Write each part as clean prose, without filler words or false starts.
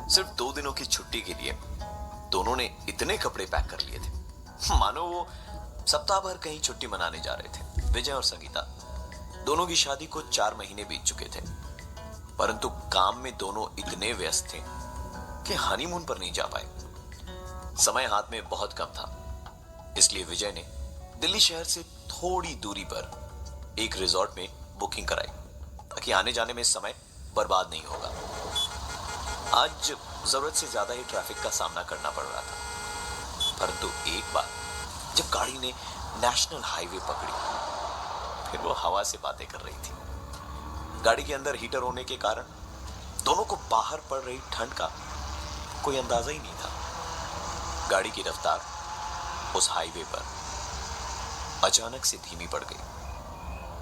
सिर्फ 2 दिनों की छुट्टी के लिए दोनों ने इतने कपड़े पैक कर लिए थे मानो वो सप्ताह भर कहीं छुट्टी मनाने जा रहे थे। विजय और संगीता दोनों की शादी को 4 महीने बीत चुके थे, परंतु काम में दोनों इतने व्यस्त थे कि हनीमून पर नहीं जा पाए। समय हाथ में बहुत कम था, इसलिए विजय ने दिल्ली शहर से थोड़ी दूरी पर एक रिजॉर्ट में बुकिंग कराई ताकि आने जाने में समय बर्बाद नहीं होगा। आज जरूरत से ज्यादा ही ट्रैफिक का सामना करना पड़ रहा था, परंतु एक बार जब गाड़ी ने नेशनल हाईवे पकड़ी, फिर वो हवा से बातें कर रही थी। गाड़ी के अंदर हीटर होने के कारण दोनों को बाहर पड़ रही ठंड का कोई अंदाजा ही नहीं था। गाड़ी की रफ्तार उस हाईवे पर अचानक से धीमी पड़ गई।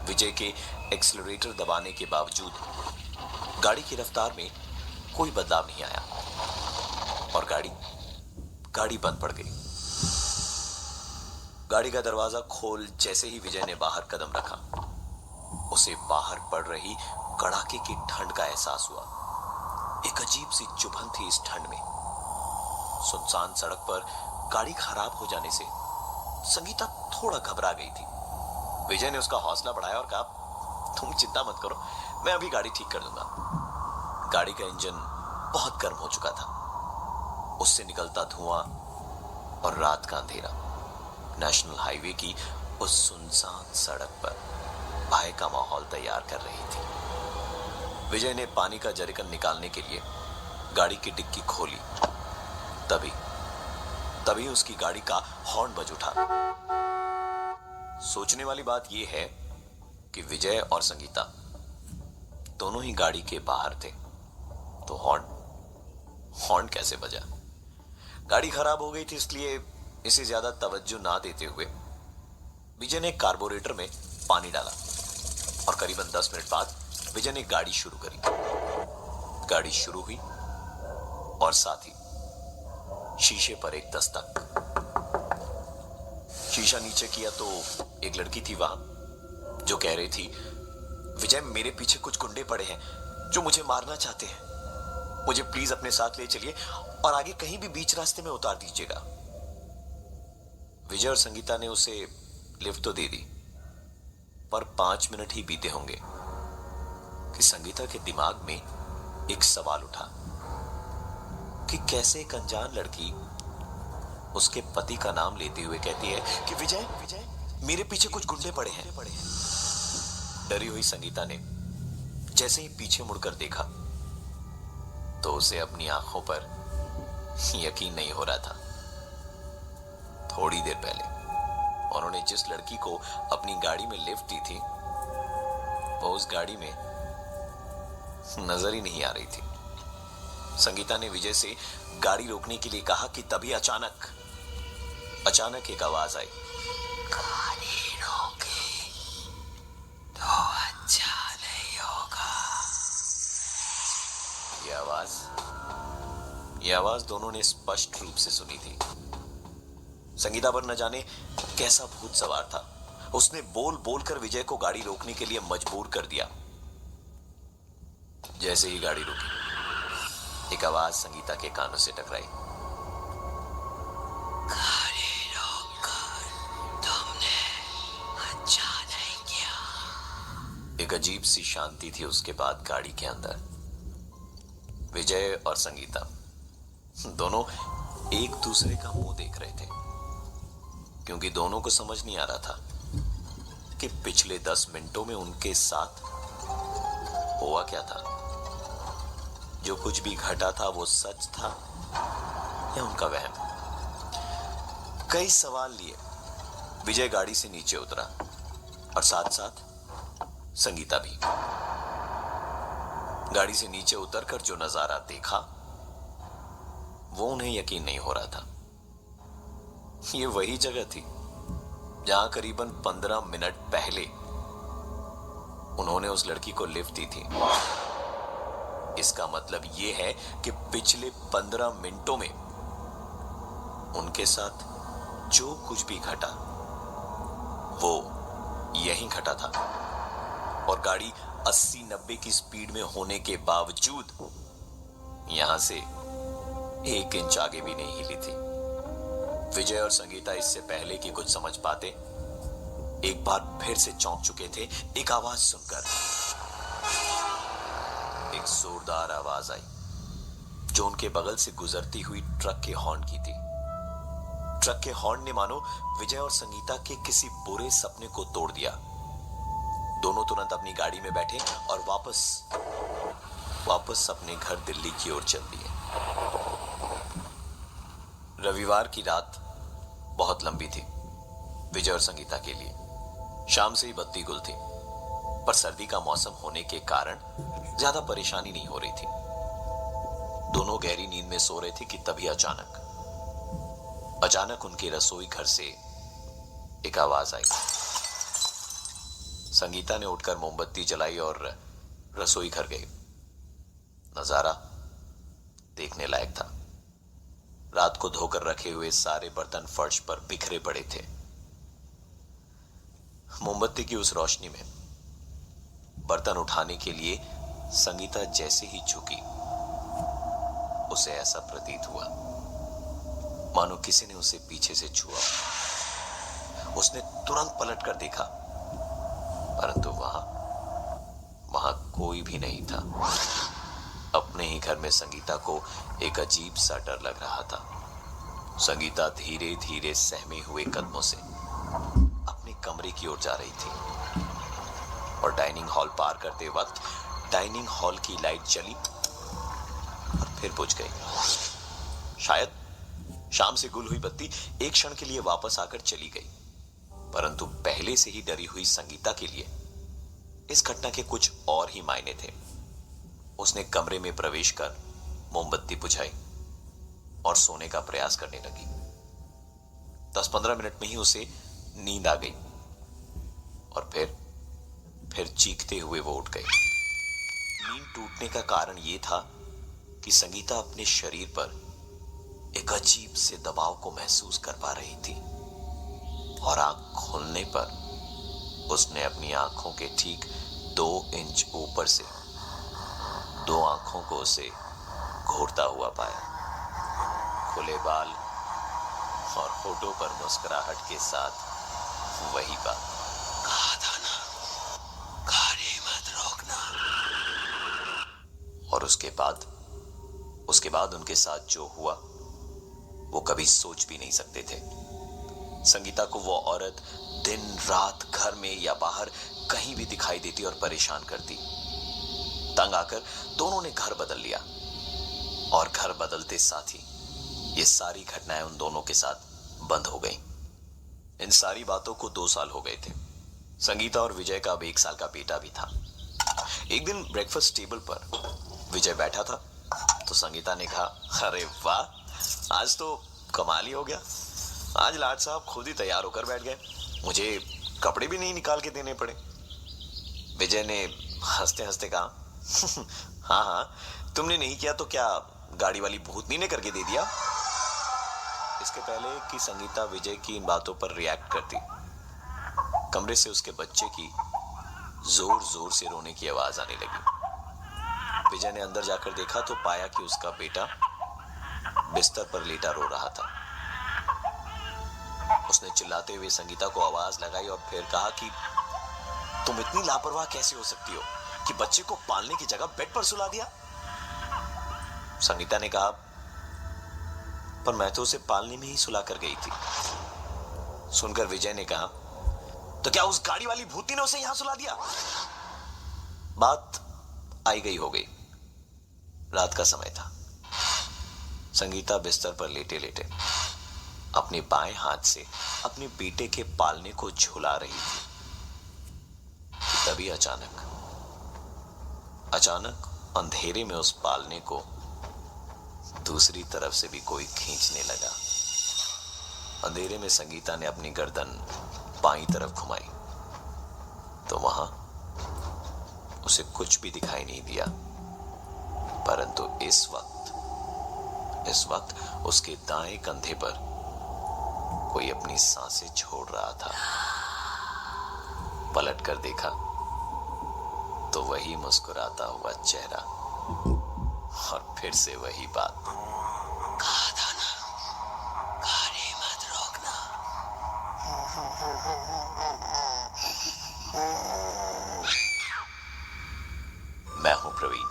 विजय के एक्सीलरेटर दबाने के बावजूद गाड़ी की रफ्तार में कोई बदलाव नहीं आया और गाड़ी बंद पड़ गई। गाड़ी का दरवाजा खोल जैसे ही विजय ने बाहर कदम रखा, उसे बाहर पड़ रही कड़ाके की ठंड का एहसास हुआ। एक अजीब सी चुभन थी इस ठंड में। सुनसान सड़क पर गाड़ी खराब हो जाने से संगीता थोड़ा घबरा गई थी। विजय ने उसका हौसला बढ़ाया और कहा, तुम चिंता मत करो, मैं अभी गाड़ी ठीक कर दूंगा। गाड़ी का इंजन बहुत गर्म हो चुका था, उससे निकलता धुआं और रात का अंधेरा नेशनल हाईवे की उस सुनसान सड़क पर भय का माहौल तैयार कर रही थी। विजय ने पानी का जरिकन निकालने के लिए गाड़ी की डिक्की खोली, तभी उसकी गाड़ी का हॉर्न बज उठा। सोचने वाली बात यह है कि विजय और संगीता दोनों ही गाड़ी के बाहर थे, तो हॉर्न कैसे बजा? गाड़ी खराब हो गई थी, इसलिए इसे ज्यादा तवज्जो ना देते हुए विजय ने कार्बोरेटर में पानी डाला और करीबन 10 मिनट बाद विजय ने गाड़ी शुरू करी। गाड़ी शुरू हुई और साथ ही शीशे पर एक दस्तक। शीशा नीचे किया तो एक लड़की थी वहां जो कह रही थी, विजय मेरे पीछे कुछ गुंडे पड़े हैं जो मुझे मारना चाहते हैं, मुझे प्लीज अपने साथ ले चलिए और आगे कहीं भी बीच रास्ते में उतार दीजिएगा। विजय और संगीता ने उसे लिफ्ट तो दे दी, पर 5 मिनट ही बीते होंगे कि संगीता के दिमाग में एक सवाल उठा कि कैसे एक अनजान लड़की उसके पति का नाम लेते हुए कहती है कि विजय मेरे पीछे कुछ गुंडे पड़े हैं। डरी हुई संगीता ने जैसे ही पीछे मुड़कर देखा तो उसे अपनी आंखों पर यकीन नहीं हो रहा था। थोड़ी देर पहले उन्होंने जिस लड़की को अपनी गाड़ी में लिफ्ट दी थी, वो उस गाड़ी में नजर ही नहीं आ रही थी। संगीता ने विजय से गाड़ी रोकने के लिए कहा कि तभी अचानक एक आवाज आई, गाड़ी रोके तो अच्छा नहीं होगा। यह आवाज दोनों ने स्पष्ट रूप से सुनी थी। संगीता पर न जाने कैसा भूत सवार था, उसने बोल कर विजय को गाड़ी रोकने के लिए मजबूर कर दिया। जैसे ही गाड़ी रुकी, एक आवाज संगीता के कानों से टकराई, गाड़ी रोककर तुमने अच्छा नहीं किया। एक अजीब सी शांति थी उसके बाद गाड़ी के अंदर। विजय और संगीता दोनों एक दूसरे का मुंह देख रहे थे, क्योंकि दोनों को समझ नहीं आ रहा था कि पिछले 10 मिनटों में उनके साथ हुआ क्या था। जो कुछ भी घटा था वो सच था या उनका वहम। कई सवाल लिए विजय गाड़ी से नीचे उतरा और साथ साथ संगीता भी। गाड़ी से नीचे उतरकर जो नजारा देखा वो उन्हें यकीन नहीं हो रहा था। ये वही जगह थी जहां करीबन 15 मिनट पहले उन्होंने उस लड़की को लिफ्ट दी थी। इसका मतलब यह है कि पिछले 15 मिनटों में उनके साथ जो कुछ भी घटा वो यहीं घटा था, और गाड़ी 80-90 की स्पीड में होने के बावजूद यहां से एक इंच आगे भी नहीं हिली थी। विजय और संगीता इससे पहले कि कुछ समझ पाते, एक बार फिर से चौंक चुके थे एक आवाज सुनकर। एक जोरदार आवाज आई जो उनके बगल से गुजरती हुई ट्रक के हॉर्न की थी। ट्रक के हॉर्न ने मानो विजय और संगीता के किसी बुरे सपने को तोड़ दिया। दोनों तुरंत अपनी गाड़ी में बैठे और वापस अपने घर दिल्ली की ओर चल दिए। रविवार की रात बहुत लंबी थी विजय और संगीता के लिए। शाम से ही बत्ती गुल थी, पर सर्दी का मौसम होने के कारण ज्यादा परेशानी नहीं हो रही थी। दोनों गहरी नींद में सो रहे थे कि तभी अचानक उनके रसोई घर से एक आवाज आई। संगीता ने उठकर मोमबत्ती जलाई और रसोई घर गई। नजारा देखने लायक था। रात को धोकर रखे हुए सारे बर्तन फर्श पर बिखरे पड़े थे। मोमबत्ती की उस रोशनी में बर्तन उठाने के लिए संगीता जैसे ही झुकी, उसे ऐसा प्रतीत हुआ मानो किसी ने उसे पीछे से छुआ। उसने तुरंत पलट कर देखा, परंतु वहां कोई भी नहीं था। अपने ही घर में संगीता को एक अजीब सा डर लग रहा था। संगीता धीरे धीरे सहमे हुए कदमों से अपने कमरे की ओर जा रही थी और डाइनिंग हॉल पार करते वक्त डाइनिंग हॉल की लाइट जली और फिर बुझ गई। शायद शाम से गुल हुई बत्ती एक क्षण के लिए वापस आकर चली गई, परंतु पहले से ही डरी हुई संगीता के लिए इस घटना के कुछ और ही मायने थे। उसने कमरे में प्रवेश कर मोमबत्ती बुझाई और सोने का प्रयास करने लगी। 10-15 मिनट में ही उसे नींद आ गई और फिर चीखते हुए वो उठ गई। नींद टूटने का कारण यह था कि संगीता अपने शरीर पर एक अजीब से दबाव को महसूस कर पा रही थी और आंख खोलने पर उसने अपनी आंखों के ठीक 2 इंच ऊपर से 2 आंखों को उसे घूरता हुआ पाया। खुले बाल और होठों पर मुस्कुराहट के साथ वही बात, कहा था ना, गाड़ी मत रोकना। और उसके बाद उनके साथ जो हुआ वो कभी सोच भी नहीं सकते थे। संगीता को वो औरत दिन रात घर में या बाहर कहीं भी दिखाई देती और परेशान करती। तंग आकर दोनों ने घर बदल लिया और घर बदलते साथ ही ये सारी घटनाएं उन दोनों के साथ बंद हो गईं। इन सारी बातों को 2 साल हो गए थे। संगीता और विजय का अब 1 साल का बेटा भी था। एक दिन ब्रेकफास्ट टेबल पर विजय बैठा था तो संगीता ने कहा, अरे वाह, आज तो कमाल ही हो गया। आज लाड साहब खुद ही तैयार होकर बैठ गए, मुझे कपड़े भी नहीं निकाल के देने पड़े। विजय ने हंसते हंसते कहा, हाँ, तुमने नहीं किया तो क्या गाड़ी वाली भूतनी ने करके दे दिया। इसके पहले कि संगीता विजय की इन बातों पर रिएक्ट करती, कमरे से उसके बच्चे की जोर जोर से रोने की आवाज आने लगी। विजय ने अंदर जाकर देखा तो पाया कि उसका बेटा बिस्तर पर लेटा रो रहा था। उसने चिल्लाते हुए संगीता को आवाज लगाई और फिर कहा कि तुम इतनी लापरवाह कैसे हो सकती हो कि बच्चे को पालने की जगह बेड पर सुला दिया। संगीता ने कहा, पर मैं तो उसे पालने में ही सुला कर गई थी। सुनकर विजय ने कहा, तो क्या उस गाड़ी वाली भूती ने उसे यहां सुला दिया। बात आई गई हो गई। रात का समय था। संगीता बिस्तर पर लेटे लेटे अपने बाएं हाथ से अपने बेटे के पालने को झुला रही थी। तभी अचानक अंधेरे में उस पालने को दूसरी तरफ से भी कोई खींचने लगा। अंधेरे में संगीता ने अपनी गर्दन बाईं तरफ घुमाई तो वहां उसे कुछ भी दिखाई नहीं दिया, परंतु इस वक्त उसके दाएं कंधे पर कोई अपनी सांसें छोड़ रहा था। पलट कर देखा तो वही मुस्कुराता हुआ चेहरा और फिर से वही बात, कहा था ना, गाड़ी मत रोकना। मैं हूं प्रवीण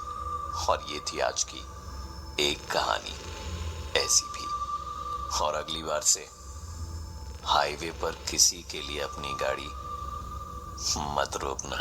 और ये थी आज की एक कहानी ऐसी भी। और अगली बार से हाईवे पर किसी के लिए अपनी गाड़ी मत रोकना।